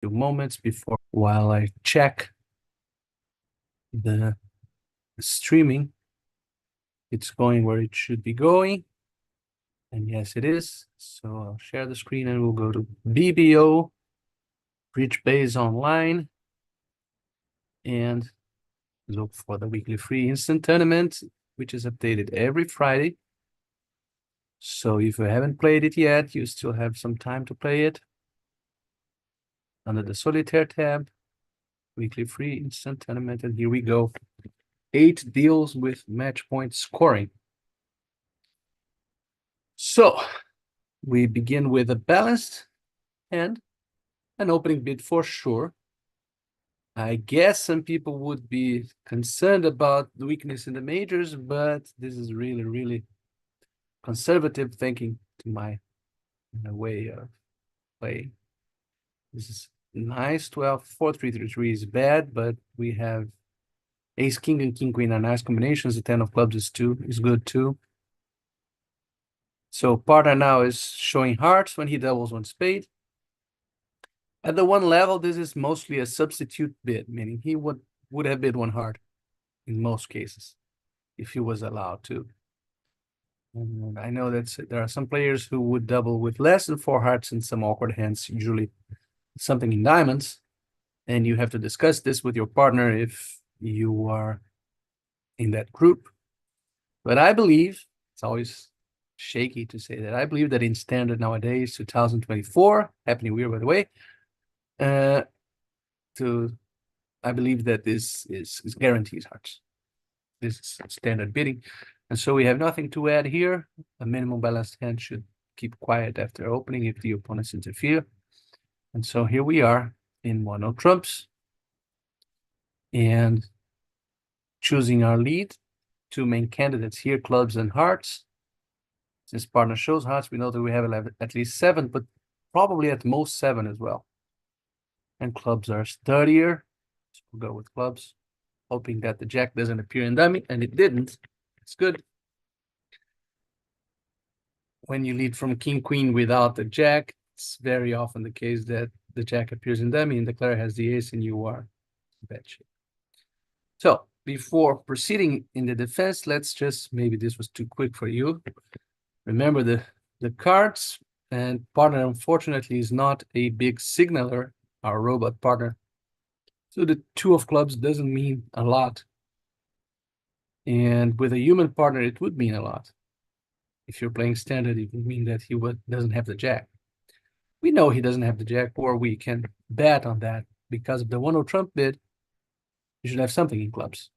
few moments before while I check the streaming. It's going where it should be going. And yes, it is. So I'll share the screen and we'll go to BBO, Bridge Base Online, and look for the weekly free instant tournament, which is updated every Friday. So if you haven't played it yet, you still have some time to play it. Under the Solitaire tab, weekly free instant tournament, and here we go. 8 deals with match point scoring. So we begin with a balanced hand, an opening bid for sure. I guess some people would be concerned about the weakness in the majors, but this is really, really conservative thinking to my way of playing. This is nice. 12, 4, 3, 3, 3 is bad, but we have ace, king, and king, queen are nice combinations. The 10 of clubs is good too. So partner now is showing hearts when he doubles one spade. At the one level, this is mostly a substitute bid, meaning he would have bid one heart in most cases, if he was allowed to. And I know that there are some players who would double with less than 4 hearts in some awkward hands, usually something in diamonds. And you have to discuss this with your partner if you are in that group. But I believe, it's always shaky to say that, I believe that in standard nowadays, 2024, Happy New Year, by the way, I believe that this is guarantees hearts. This is standard bidding. And so we have nothing to add here. A minimum balanced hand should keep quiet after opening if the opponents interfere. And so here we are in 1-0 trumps. And choosing our lead. 2 main candidates here, clubs and hearts. Since partner shows hearts, we know that we have at least 7, but probably at most 7 as well. And clubs are sturdier. So we'll go with clubs, hoping that the jack doesn't appear in dummy, and it didn't. It's good. When you lead from king, queen without the jack, it's very often the case that the jack appears in dummy and the declare has the ace and you are in bad shape. So before proceeding in the defense, let's just, maybe this was too quick for you. Remember the cards, and partner unfortunately is not a big signaler, our robot partner. So the 2 of clubs doesn't mean a lot. And with a human partner, it would mean a lot. If you're playing standard, it would mean that he doesn't have the jack. We know he doesn't have the jack, or we can bet on that because of the 1-0 trump bid. You should have something in clubs.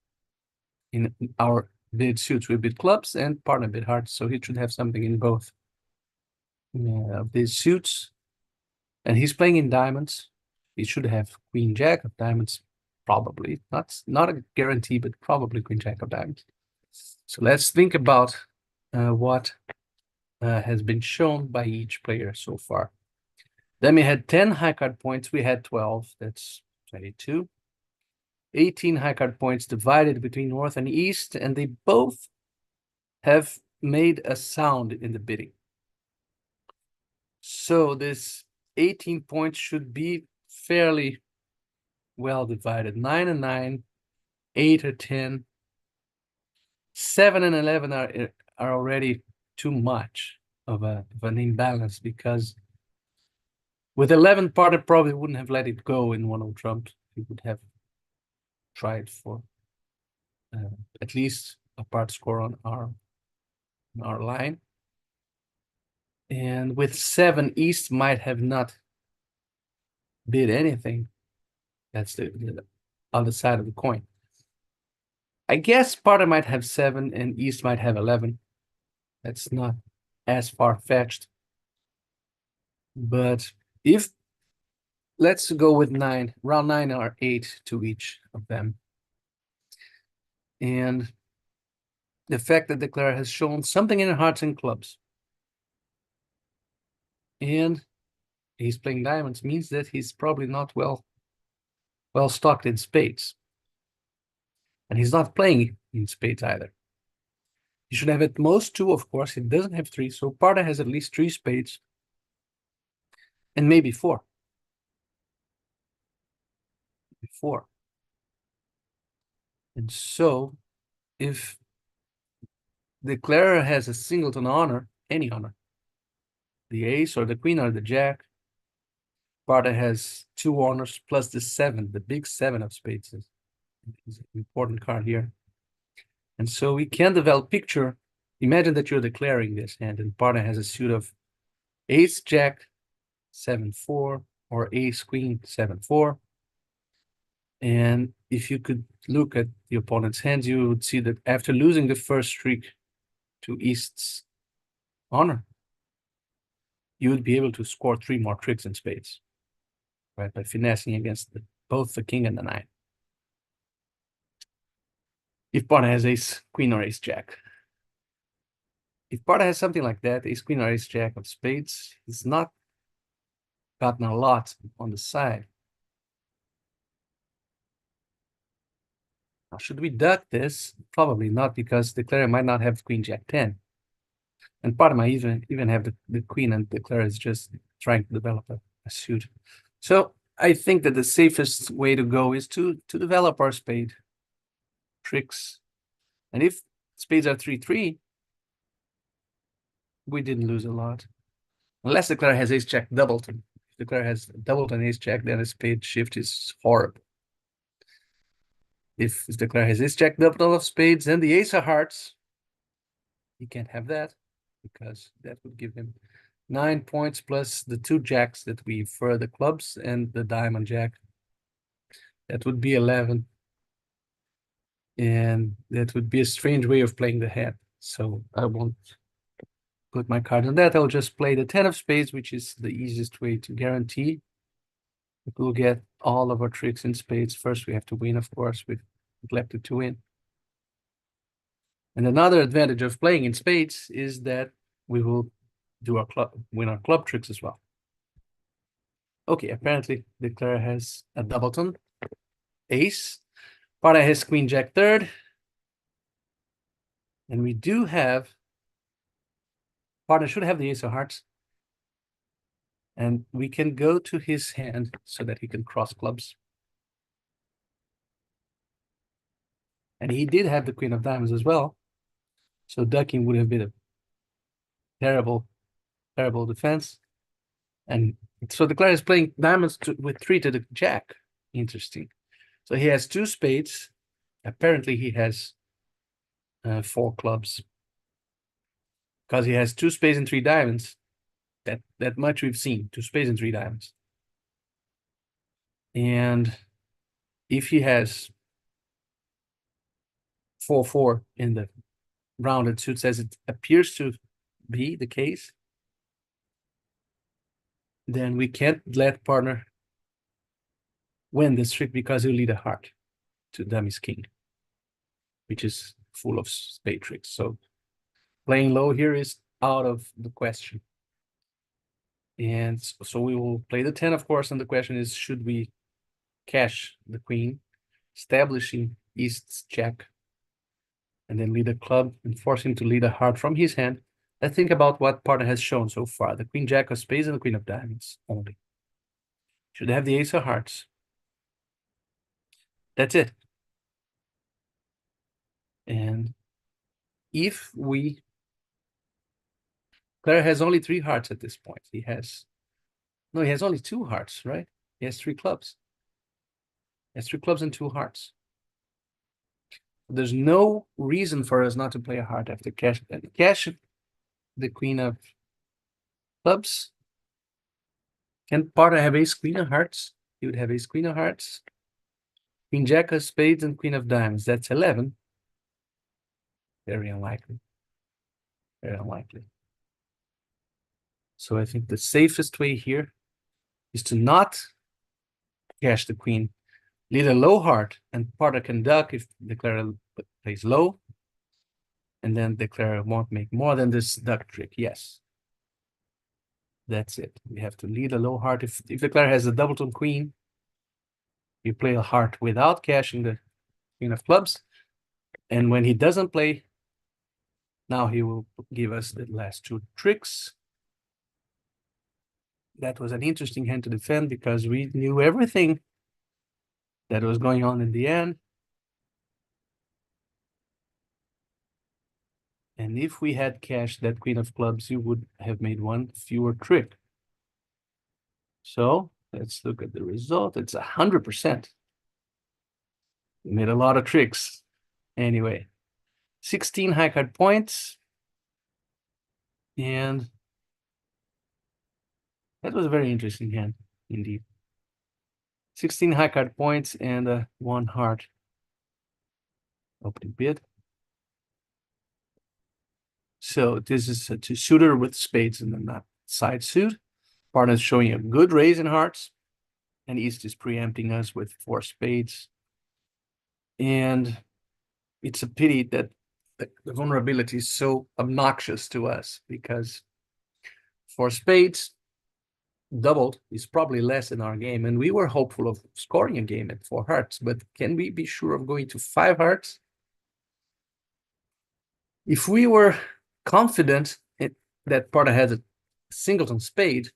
In our bid suits, we bid clubs and partner bid hearts, so he should have something in both these suits. And he's playing in diamonds. He should have queen jack of diamonds, probably. Not a guarantee, but probably queen jack of diamonds. So let's think about what has been shown by each player so far. Then we had 10 high card points. We had 12. That's 22. 18 high card points divided between north and east, and they both have made a sound in the bidding. So this 18 points should be fairly well divided. 9 and 9, 8 or 10. 7 and 11 are already too much of an imbalance, because with 11, partner probably wouldn't have let it go in 1-0 trumps. He would have tried for at least a part score on our line. And with 7, East might have not bid anything. That's the other side of the coin. I guess partner might have 7 and East might have 11. That's not as far-fetched. But if, let's go with 9, round 9 or 8 to each of them. And the fact that declare has shown something in hearts and clubs, and he's playing diamonds, means that he's probably not well stocked in spades. And he's not playing in spades either. He should have at most 2, of course. He doesn't have 3, so partner has at least 3 spades, and maybe 4. 4. And so if the declarer has a singleton honor, any honor, the ace or the queen or the jack, Sparta has 2 honors plus the 7, the big 7 of spades is an important card here. And so we can develop picture. Imagine that you're declaring this hand and Sparta has a suit of ace jack 7-4 or ace queen 7-4. And if you could look at the opponent's hands, you would see that after losing the first streak to East's honor, you would be able to score 3 more tricks in spades, right? By finessing against both the king and the 9. If Sparta has ace queen or ace jack. If Sparta has something like that, ace queen or ace jack of spades, he's not gotten a lot on the side. Now, should we duck this? Probably not, because the declarer might not have queen jack 10. And Sparta might even have the queen, and the declarer is just trying to develop a suit. So I think that the safest way to go is to develop our spade tricks. And if spades are 3-3, we didn't lose a lot. Unless the declarer has ace jack doubleton. If the declarer has doubleton ace jack, then the spade shift is horrible. If the declarer has ace jack doubleton of spades and the ace of hearts, he can't have that, because that would give him 9 points plus the 2 jacks that we for the clubs and the diamond jack. That would be 11. And that would be a strange way of playing the hand. So I won't put my card on that. I'll just play the 10 of spades, which is the easiest way to guarantee that we'll get all of our tricks in spades. First, we have to win, of course. We've neglected to win. And another advantage of playing in spades is that we will win our club tricks as well. Okay, apparently the declarer has a doubleton, ace. Sparta has queen jack third. And we do have, Sparta should have the ace of hearts. And we can go to his hand so that he can cross clubs. And he did have the queen of diamonds as well. So ducking would have been a terrible, terrible defense. And so the declarer is playing diamonds with 3 to the jack. Interesting. So he has 2 spades. Apparently he has 4 clubs. Because he has 2 spades and 3 diamonds. That much we've seen. 2 spades and 3 diamonds. And if he has 4-4 in the rounded suits, as it appears to be the case, then we can't let partner win this trick, because he'll lead a heart to dummy's king, which is full of spade tricks. So playing low here is out of the question. And so we will play the 10, of course, and the question is, should we cash the queen, establishing East's jack, and then lead a club and force him to lead a heart from his hand? Let's think about what partner has shown so far. The queen jack of spades and the queen of diamonds only. Should have the ace of hearts. That's it. And if we, Clara has only 3 hearts at this point. He has only 2 hearts, right? He has 3 clubs. He has 3 clubs and 2 hearts. There's no reason for us not to play a heart after cash. Cash the queen of clubs. Can partner have ace queen of hearts? He would have ace queen of hearts, queen jack of spades, and queen of diamonds. That's 11. Very unlikely. Very unlikely. So I think the safest way here is to not cash the queen, lead a low heart, and partner can duck if the declarer plays low, and then the declarer won't make more than this duck trick. Yes. That's it. We have to lead a low heart. If the declarer has a doubleton queen, you play a heart without cashing the queen of clubs. And when he doesn't play, now he will give us the last 2 tricks. That was an interesting hand to defend, because we knew everything that was going on in the end. And if we had cashed that queen of clubs, you would have made one fewer trick. So let's look at the result. It's 100%. We made a lot of tricks. Anyway, 16 high card points. And that was a very interesting hand, indeed. 16 high card points and one heart. Opening bid. So this is a two-suiter with spades and then that side suit. Partner is showing a good raise in hearts. And East is preempting us with 4 spades. And it's a pity that the vulnerability is so obnoxious to us because 4 spades doubled is probably less in our game. And we were hopeful of scoring a game at 4 hearts. But can we be sure of going to 5 hearts? If we were confident that partner has a singleton spade,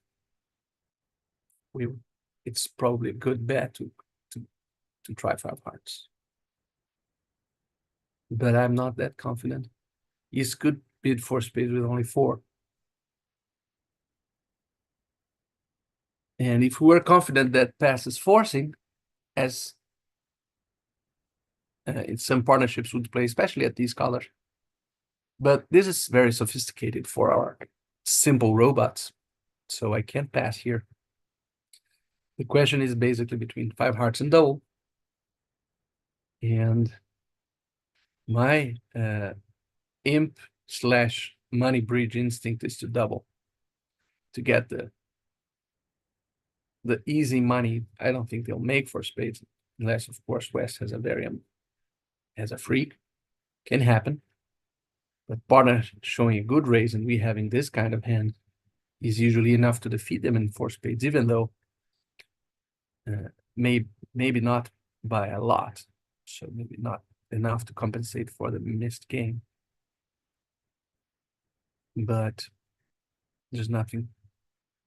it's probably a good bet to try 5 hearts. But I'm not that confident. He's could bid 4 spades with only 4. And if we were confident that pass is forcing, as in some partnerships would play, especially at these colors. But this is very sophisticated for our simple robots. So I can't pass here. The question is basically between 5 hearts and double. And my imp / money bridge instinct is to double to get the easy money. I don't think they'll make 4 spades unless, of course, West has a freak. Can happen. But partner showing a good raise and we having this kind of hand is usually enough to defeat them in 4 spades, even though maybe not by a lot. So maybe not enough to compensate for the missed game. But there's nothing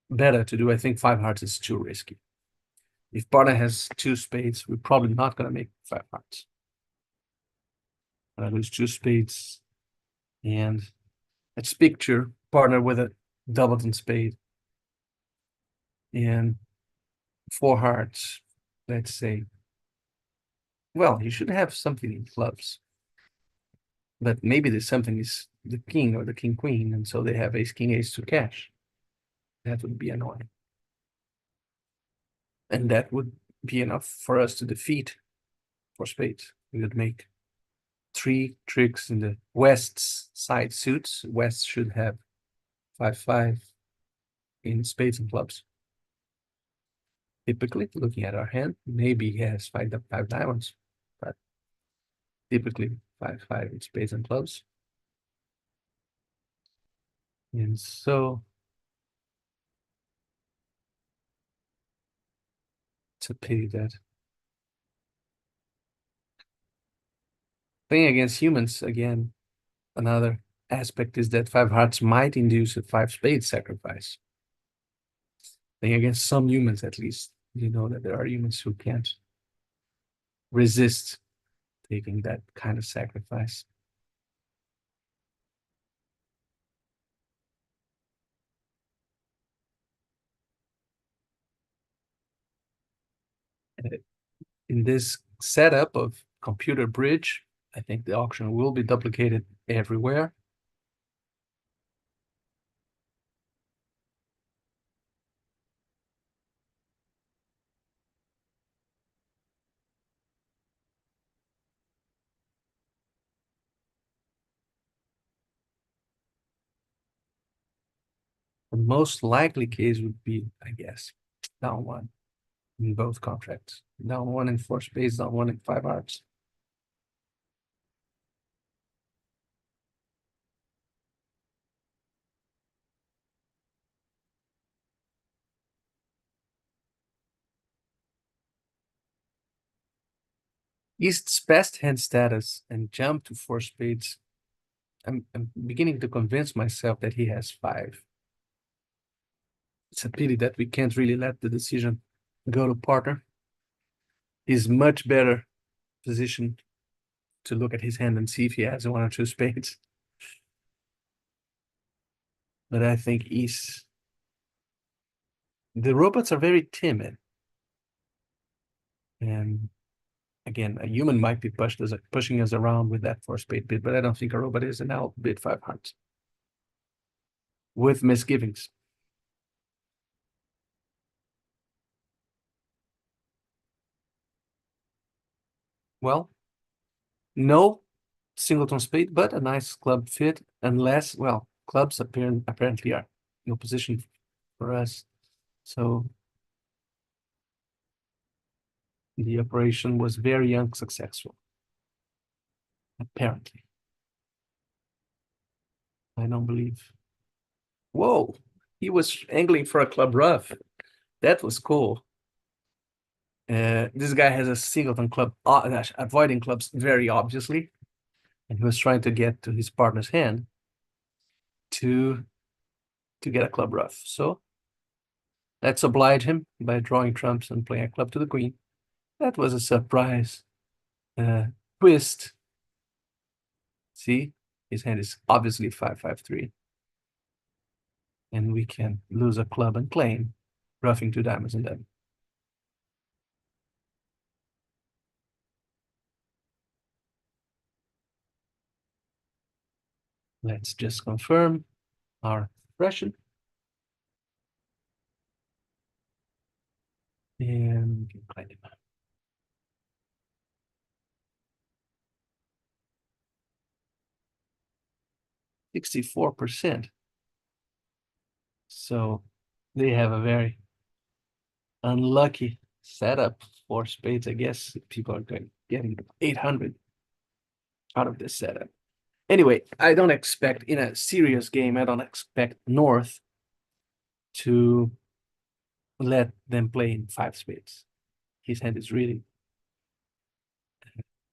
better to do. I think 5 hearts is too risky. If partner has 2 spades, we're probably not going to make 5 hearts. I lose 2 spades. And let's picture partner with a doubleton spade. And 4 hearts, let's say. Well, you should have something in clubs. But maybe there's something is the king or the king queen, and so they have ace king ace to cash. That would be annoying. And that would be enough for us to defeat 4 spades. We would make 3 tricks in the West's side suits. West should have 5-5 in spades and clubs. Typically, looking at our hand, maybe he has 5 diamonds, but typically 5-5 in spades and clubs. And so it's a pity that playing against humans, again, another aspect is that 5 hearts might induce a 5 spades sacrifice. Playing against some humans, at least, you know that there are humans who can't resist taking that kind of sacrifice. In this setup of computer bridge, I think the auction will be duplicated everywhere. The most likely case would be, I guess, down 1 in both contracts. Down 1 in 4 spades, down 1 in 5 hearts. East's best hand status and jump to 4 spades. I'm beginning to convince myself that he has 5. It's a pity that we can't really let the decision go to partner. He's much better positioned to look at his hand and see if he has one or two spades. But I think the robots are very timid. And again, a human might be pushing us around with that 4-spade bid, but I don't think a robot is, and I'll bid 5 hearts. With misgivings. Well, no singleton spade, but a nice club fit, unless, well, clubs apparently are no position for us. So the operation was very unsuccessful. Apparently. I don't believe. Whoa, he was angling for a club rough. That was cool. This guy has a singleton club, avoiding clubs very obviously. And he was trying to get to his partner's hand to get a club rough. So let's oblige him by drawing trumps and playing a club to the queen. That was a surprise twist. See, his hand is obviously 5-5-3. And we can lose a club and claim, roughing 2 diamonds and then. Let's just confirm our impression. And we can claim it. 64%. So they have a very unlucky setup for spades. I guess people are getting 800 out of this setup. Anyway, I don't expect, in a serious game, I don't expect North to let them play in 5 spades. His hand is really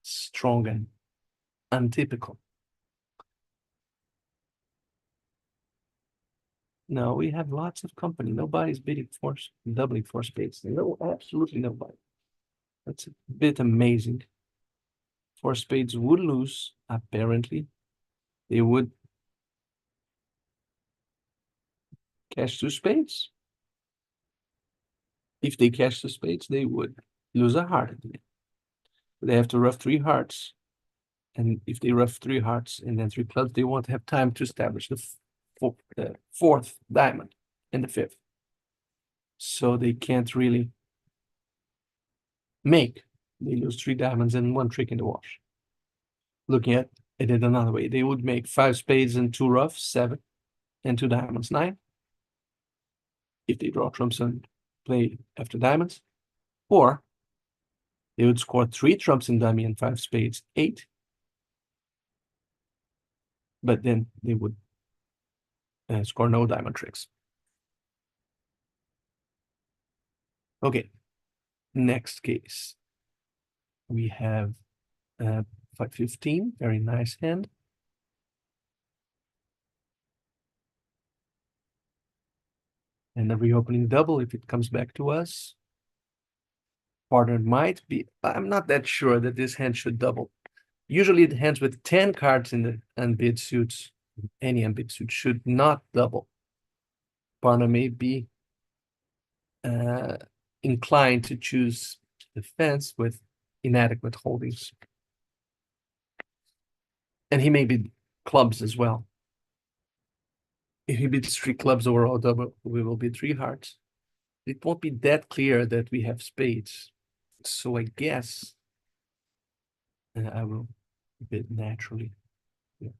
strong and untypical. No, we have lots of company. Nobody's bidding for doubling 4 spades. No, absolutely nobody. That's a bit amazing. 4 spades would lose, apparently. They would cash 2 spades. If they cash 2 spades, they would lose a heart. They have to rough 3 hearts. And if they rough 3 hearts and then 3 clubs, they won't have time to establish the 4th diamond and the 5th. So they can't really make. They lose 3 diamonds and 1 trick in the wash. Looking at it in another way, they would make 5 spades and 2 roughs, 7, and 2 diamonds, 9. If they draw trumps and play after diamonds. Or they would score 3 trumps in dummy and 5 spades, 8. But then they would score no diamond tricks. Okay, next case. We have 5-15, very nice hand. And a reopening double if it comes back to us. Partner might be, I'm not that sure that this hand should double. Usually the hands with 10 cards in the unbid suits, any unbid suit, should not double. Partner may be inclined to choose defense with inadequate holdings. And he may be clubs as well. If he bids 3 clubs overall double, we will bid 3 hearts. It won't be that clear that we have spades. So I guess I will bid naturally. Yeah.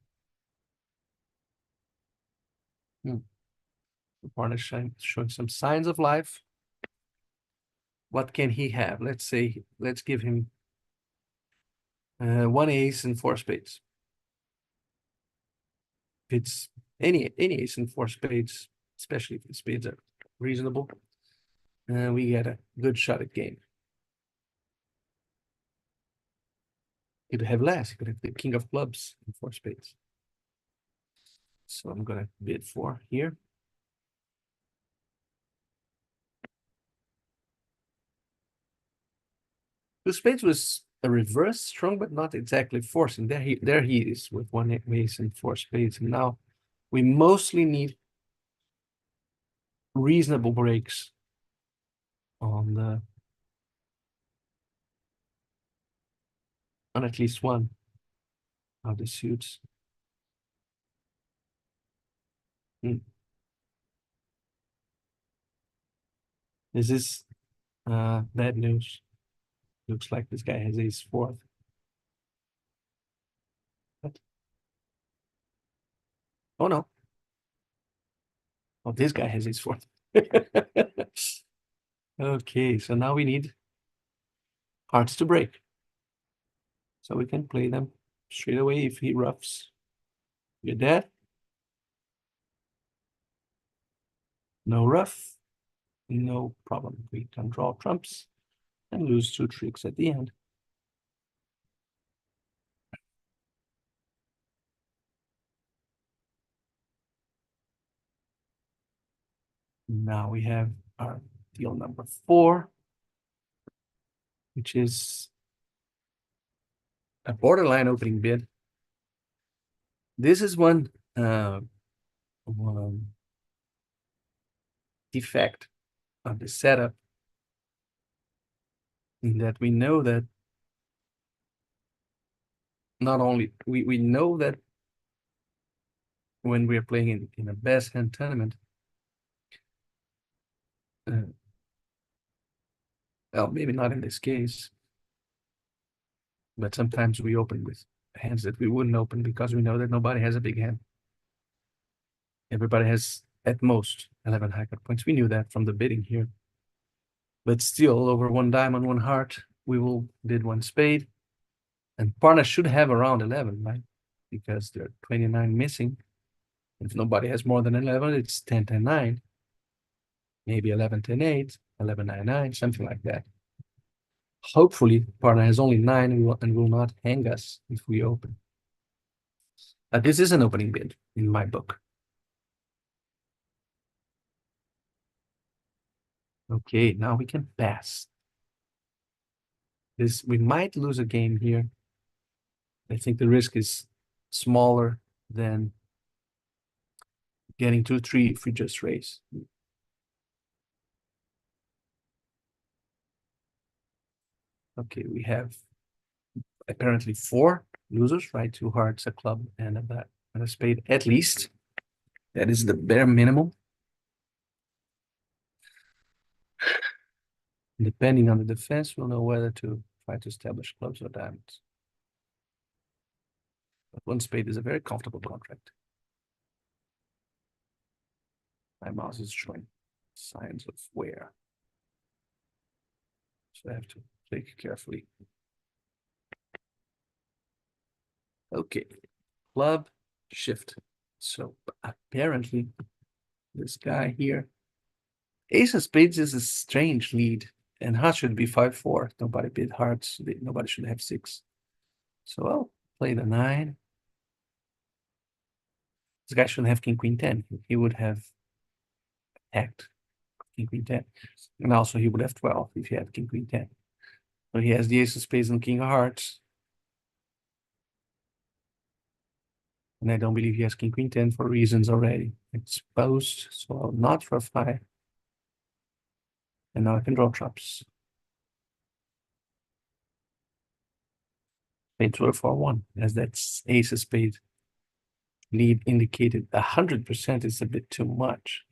The partner showing some signs of life. What can he have? Let's give him 1 ace and 4 spades. If it's any ace and 4 spades, especially if the spades are reasonable, we get a good shot at game. He could have less. He could have the king of clubs and 4 spades. So I'm gonna bid 4 here. Two spades was a reverse strong, but not exactly forcing. There he is with one ace and four spades. And now we mostly need reasonable breaks on at least one of the suits. This is bad news. Looks like this guy has ace fourth. What? Oh no. Oh, this guy has ace fourth. Okay, so now we need hearts to break. So we can play them straight away if he roughs. You're dead. No rough. No problem. We can draw trumps and lose two tricks at the end. Now we have our deal number 4, which is a borderline opening bid. This is one defect of the setup, in that we know that not only we know that when we're playing in a best hand tournament, well, maybe not in this case, but sometimes we open with hands that we wouldn't open because we know that nobody has a big hand. Everybody has at most 11 high card points. We knew that from the bidding here. But still, over one diamond, one heart, we will bid one spade. And partner should have around 11, right? Because there are 29 missing. If nobody has more than 11, it's 10, 10, 9. Maybe 11, 10, 8, 11, 9, 9, something like that. Hopefully, partner has only 9 and will not hang us if we open. This is an opening bid in my book. Okay, now we can pass. We might lose a game here. I think the risk is smaller than getting 2-3 if we just raise. Okay, we have apparently 4 losers, right? 2 hearts, a club, and a spade at least. That is the bare minimum. Depending on the defense, we'll know whether to try to establish clubs or diamonds. But one spade is a very comfortable contract. My mouse is showing signs of wear, so I have to click carefully. Okay, club, shift. So apparently this guy here, ace of spades is a strange lead, and hearts should be 5-4. Nobody bid hearts. Nobody should have 6. So I'll play the 9. This guy shouldn't have king, queen, 10. He would have attacked king, queen, 10. And also he would have 12 if he had king, queen, 10. So he has the ace of spades and king of hearts. And I don't believe he has king, queen, 10 for reasons already exposed. So I'll not for 5. And now I can draw traps. Spades were for 1, as that's ace of spades. Lead indicated 100% is a bit too much.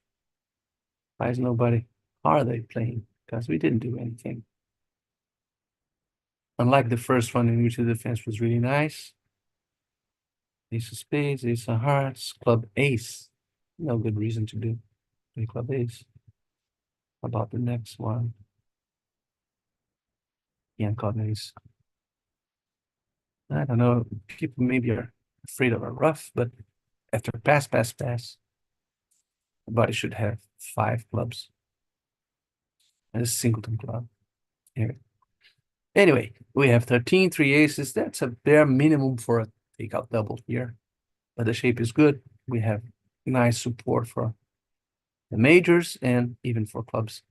Why is nobody? Are they playing? Because we didn't do anything. Unlike the first one in which the defense was really nice. Ace of spades, ace of hearts, club ace. No good reason to do play club ace. How about the next one? Yeah, club ace. I don't know. People maybe are afraid of a rough, but after pass, everybody should have 5 clubs. And a singleton club here. Anyway, we have 13, 3 aces. That's a bare minimum for a takeout double here. But the shape is good. We have nice support for the majors and even for clubs.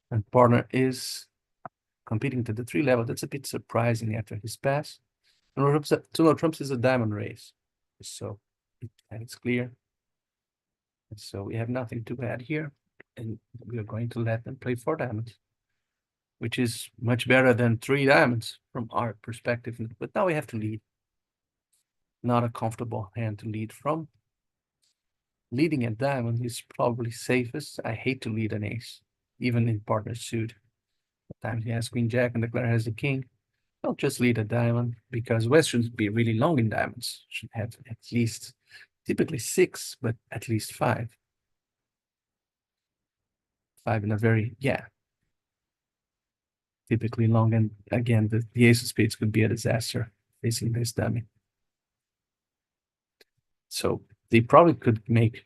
And partner is competing to the 3 level. That's a bit surprising after his pass. And Donald Trump's is a diamond race, so it's clear. And so we have nothing to add here, and we are going to let them play 4 diamonds, which is much better than 3 diamonds from our perspective. But now we have to lead. Not a comfortable hand to lead from. Leading a diamond is probably safest. I hate to lead an ace, even in partner suit. Sometimes he has queen jack and the player has the king. Don't just lead a diamond, because West should be really long in diamonds. Should have at least, typically 6, but at least 5. 5 in a very, yeah, typically long. And again, the ace of spades could be a disaster facing this dummy. So they probably could make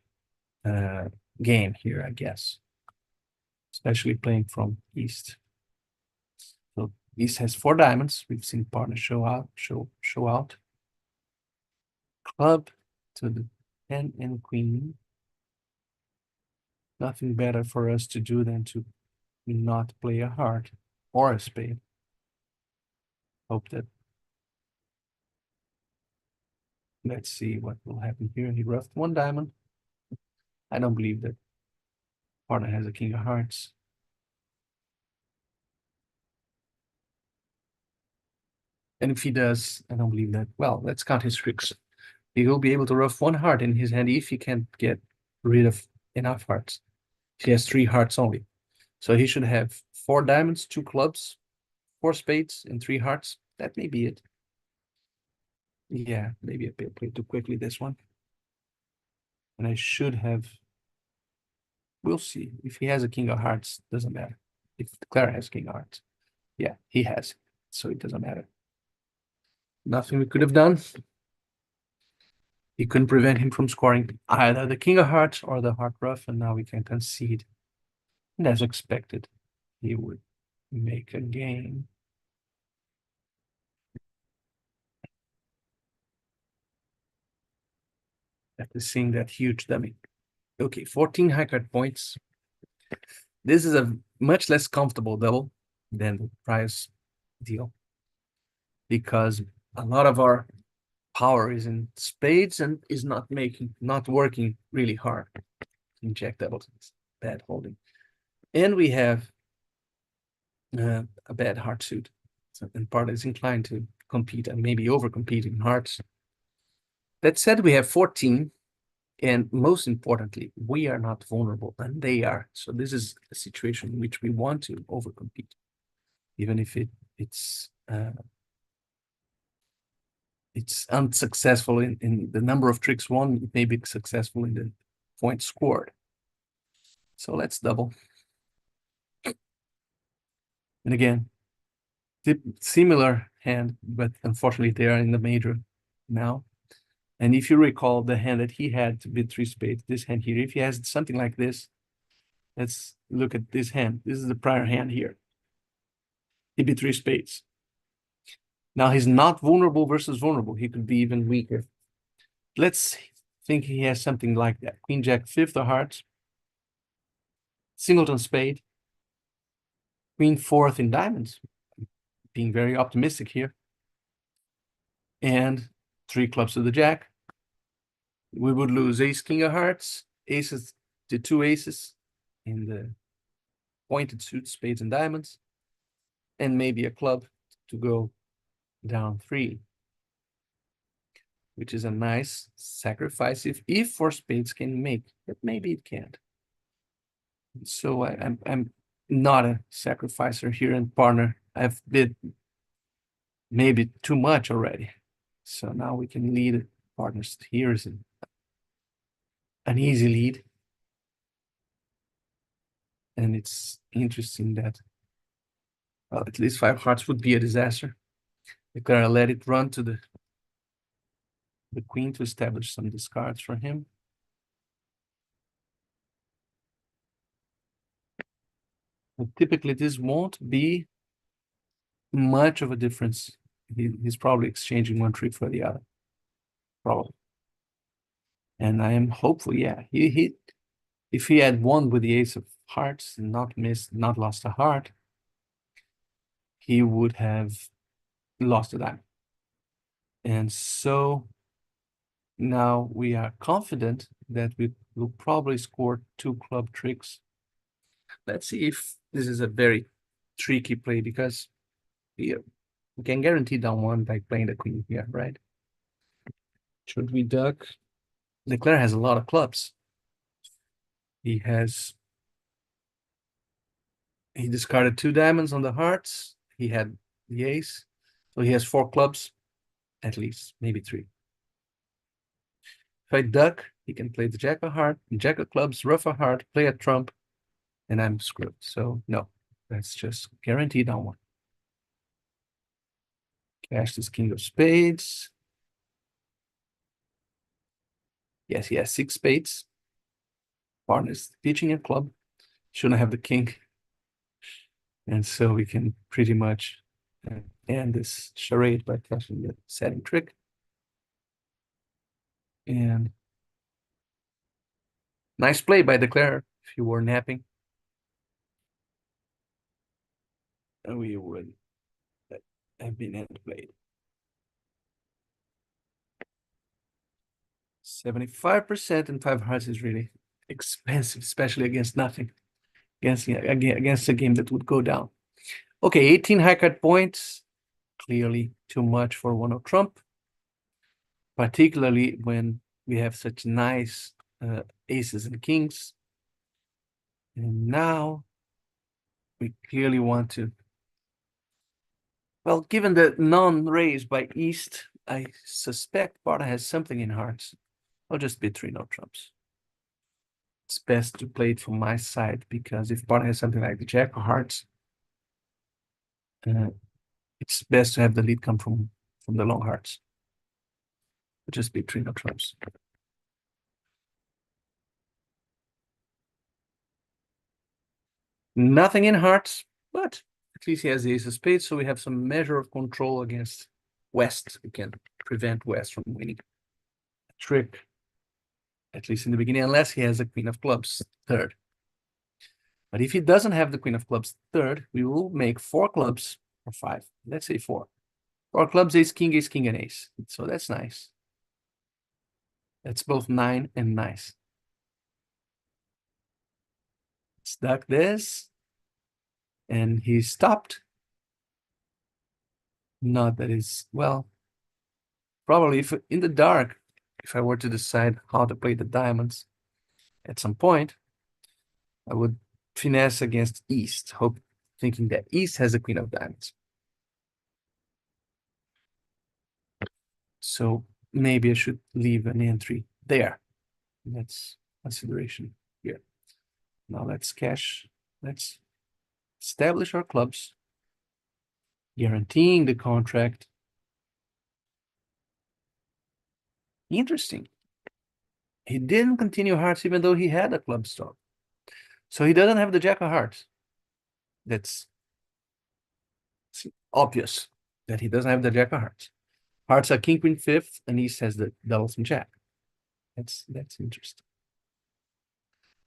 game here, I guess, especially playing from East. So East has 4 diamonds. We've seen partner show out. Club to the 10 and queen. Nothing better for us to do than to not play a heart or a spade. Hope that. Let's see what will happen here. He ruffed 1 diamond. I don't believe that partner has a king of hearts. And if he does, I don't believe that. Well, let's count his tricks. He will be able to ruff 1 heart in his hand if he can't get rid of enough hearts. He has 3 hearts only. So he should have 4 diamonds, 2 clubs, 4 spades, and 3 hearts. That may be it. Yeah, maybe I played too quickly this one. And I should have. We'll see. If he has a king of hearts, doesn't matter. If Clara has king of hearts. Yeah, he has it, so it doesn't matter. Nothing we could have done. He couldn't prevent him from scoring either the king of hearts or the heart ruff, and now we can concede. And as expected, he would make a game. After seeing that huge dummy. Okay, 14 high card points. This is a much less comfortable double than the prize deal, because a lot of our power is in spades and is not working really hard. In jack doubles, it's bad holding. And we have a bad heart suit. So, and part is inclined to compete and maybe over-compete in hearts. That said, we have 14, and most importantly, we are not vulnerable, and they are. So this is a situation in which we want to over-compete, even if it's unsuccessful in the number of tricks won. It may be successful in the points scored. So let's double. And again, similar hand, but unfortunately they are in the major now. And if you recall the hand that he had to bid 3 spades, this hand here, if he has something like this, let's look at this hand. This is the prior hand here. He bid 3 spades. Now he's not vulnerable versus vulnerable. He could be even weaker. Let's think he has something like that. Queen, jack, 5th of hearts. Singleton spade. Queen, 4th in diamonds. Being very optimistic here. And 3 clubs to the jack. We would lose ace, king of hearts, aces to 2 aces in the pointed suits, spades and diamonds, and maybe a club to go down 3, which is a nice sacrifice if 4 spades can make, but maybe it can't. So I'm not a sacrificer here in partner. I've bid maybe too much already. So now we can lead partners. Here is an easy lead. And it's interesting that at least 5 hearts would be a disaster. We're gonna let it run to the queen to establish some discards for him. But typically this won't be much of a difference. He's probably exchanging 1 trick for the other. Probably. And I am hopeful, yeah. If he had won with the ace of hearts and not lost a heart, he would have lost the diamond. And so now we are confident that we will probably score 2 club tricks. Let's see if this is a very tricky play, because we can guarantee down one by playing the queen here, right? Should we duck? Leclerc has a lot of clubs. He discarded 2 diamonds on the hearts. He had the ace. So he has 4 clubs, at least, maybe 3. If I duck, he can play the jack of heart, jack of clubs, ruff of heart, play a trump, and I'm screwed. So no, that's just guaranteed on one. Cash this king of spades. Yes, he has 6 spades. Partner's pitching a club. Shouldn't have the king. And so we can pretty much end this charade by cashing the setting trick. And nice play by Leclerc if you were napping. And we would have been end played. 75% and 5 hearts is really expensive, especially against nothing. Against a game that would go down. Okay, 18 high card points. Clearly too much for one of Trump, particularly when we have such nice aces and kings. And now we clearly want to, well, given the non-raise by East, I suspect Barta has something in hearts. I'll just bid 3 no trumps. It's best to play it from my side, because if Barta has something like the jack of hearts, it's best to have the lead come from the long hearts. I'll just bid 3 no trumps. Nothing in hearts, but at least he has the ace of spades, so we have some measure of control against West. We can prevent West from winning a trick, at least in the beginning, unless he has a queen of clubs third. But if he doesn't have the queen of clubs third, we will make 4 clubs or 5. Let's say 4. 4 clubs, ace, king, and ace. So that's nice. That's both 9 and nice. Stuck this. And he stopped. Not that is, well, probably if in the dark, if I were to decide how to play the diamonds at some point, I would finesse against East, thinking that East has a queen of diamonds. So maybe I should leave an entry there. That's consideration here. Now let's cash. Let's establish our clubs, guaranteeing the contract. Interesting. He didn't continue hearts even though he had a club stop. So he doesn't have the jack of hearts. That's obvious that he doesn't have the jack of hearts. Hearts are king, queen, fifth, and East has the doubles and jack. That's interesting.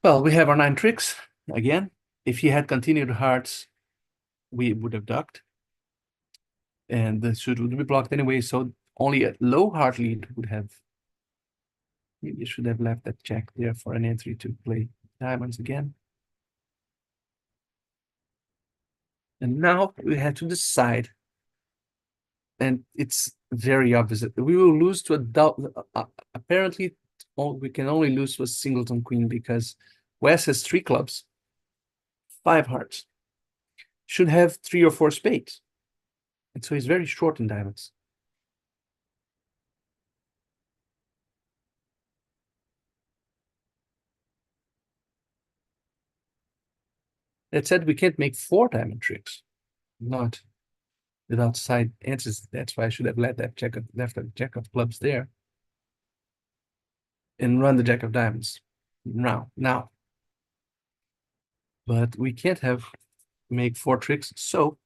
Well, we have our 9 tricks again. If he had continued hearts, we would have ducked, and the suit would be blocked anyway. So only a low heart lead would have. Maybe you should have left that jack there for an entry to play diamonds again. And now we have to decide, and it's very obvious that we will lose to a double. Apparently, we can only lose to a singleton queen, because West has 3 clubs, 5 hearts, should have 3 or 4 spades, and so he's very short in diamonds. That said, we can't make 4 diamond tricks, not without side answers. That's why I should have left that jack of clubs there and run the jack of diamonds now. But we can't make 4 tricks, so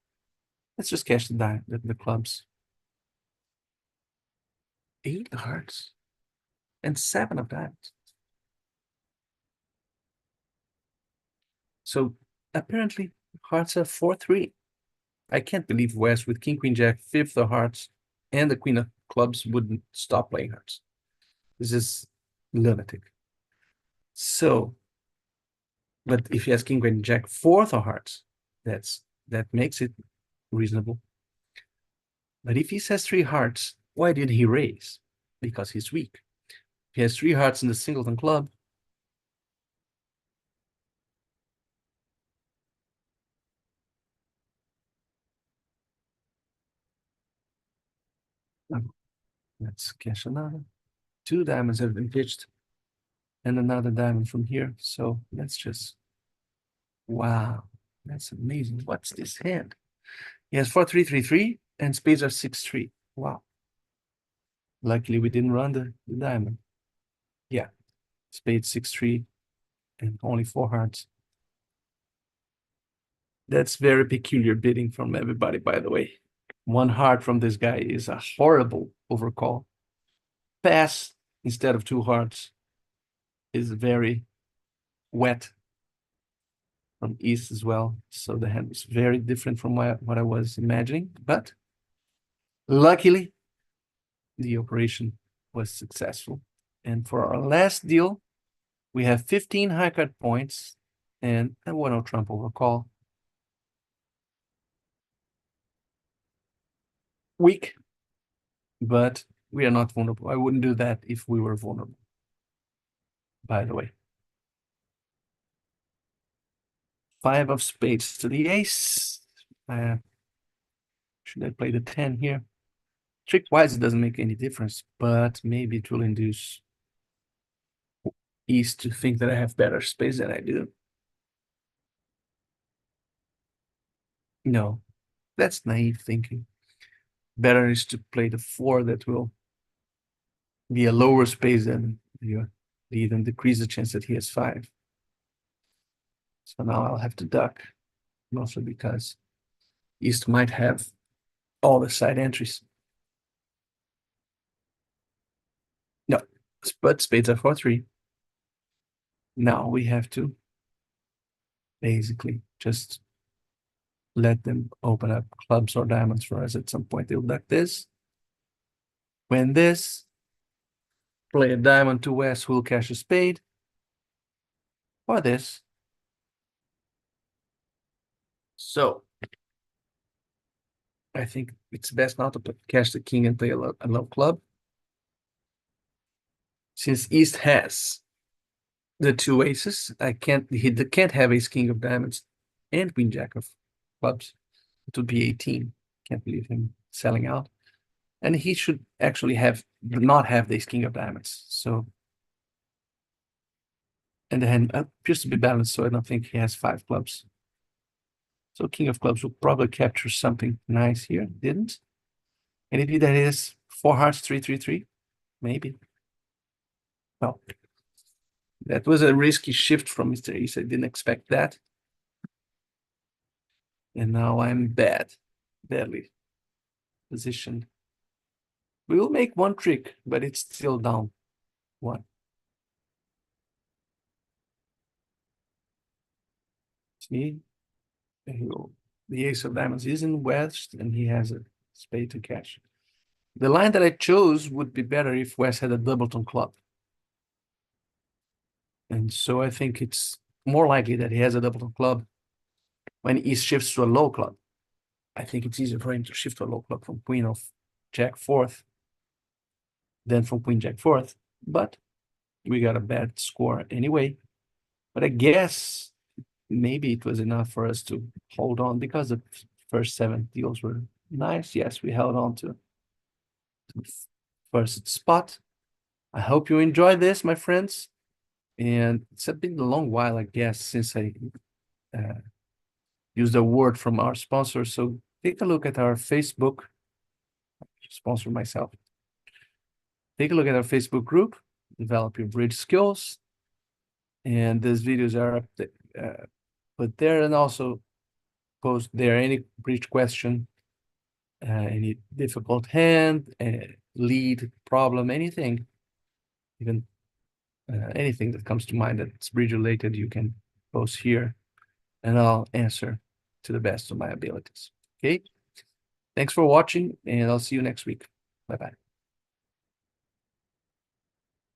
let's just cash the clubs. 8 hearts and 7 of diamonds. So apparently hearts are 4-3. I can't believe West with King, Queen, Jack, fifth of hearts, and the Queen of clubs wouldn't stop playing hearts. This is lunatic. So, but if he has King, Queen, Jack, fourth of hearts, that makes it reasonable. But if he has three hearts, why did he raise? Because he's weak. He has three hearts in the singleton club. Let's cash another. Two diamonds have been pitched, and another diamond from here. So let's just, wow, that's amazing. What's this hand? He has 4-3-3-3, and spades are 6-3. Wow. Luckily, we didn't run the diamond. Yeah, spade 6-3, and only four hearts. That's very peculiar bidding from everybody, by the way. One heart from this guy is a horrible overcall. Pass instead of two hearts is very wet from East as well. So the hand was very different from what I was imagining. But luckily, the operation was successful. And for our last deal, we have 15 high card points and a 1-0 trump overcall. Weak, but we are not vulnerable. I wouldn't do that if we were vulnerable, by the way. Five of spades to the ace. Should I play the 10 here? Trick-wise, it doesn't make any difference, but maybe it will induce East to think that I have better space than I do. No, that's naive thinking. Better is to play the 4 that will be a lower space than you even decrease the chance that he has 5. So now I'll have to duck, mostly because East might have all the side entries. No, but spades are 4-3. Now we have to basically just let them open up clubs or diamonds for us. At some point, they'll duck this. When this, play a diamond to West, who will cash a spade. Or this. So I think it's best not to cash the king and play a low club. Since East has the two aces, he can't have ace king of diamonds and queen jack of clubs. It would be 18. Can't believe him selling out. And he should actually not have the ace king of diamonds. So, and the hand appears to be balanced, so I don't think he has 5 clubs. So king of clubs will probably capture something nice here. Didn't. And maybe that is 4 hearts, 3-3-3. Maybe. Well, that was a risky shift from Mr. East. I didn't expect that. And now I'm badly positioned. We will make one trick, but it's still down 1. See? The ace of diamonds isn't wedged, and he has a spade to catch. The line that I chose would be better if West had a doubleton club. And so I think it's more likely that he has a doubleton club when East shifts to a low club. I think it's easier for him to shift to a low club from queen of jack fourth than from queen jack fourth. But we got a bad score anyway. But I guess maybe it was enough for us to hold on because the first 7 deals were nice. Yes, we held on to the first spot. I hope you enjoyed this, my friends. And it's been a long while, I guess, since I used a word from our sponsor. So take a look at our Facebook. Sponsor myself. Take a look at our Facebook group, Develop Your Bridge Skills. And these videos are up there, put there, and also post there any bridge question, any difficult hand, lead problem, anything, even anything that comes to mind that's bridge related, you can post here, and I'll answer to the best of my abilities. Okay. Thanks for watching, and I'll see you next week. Bye bye.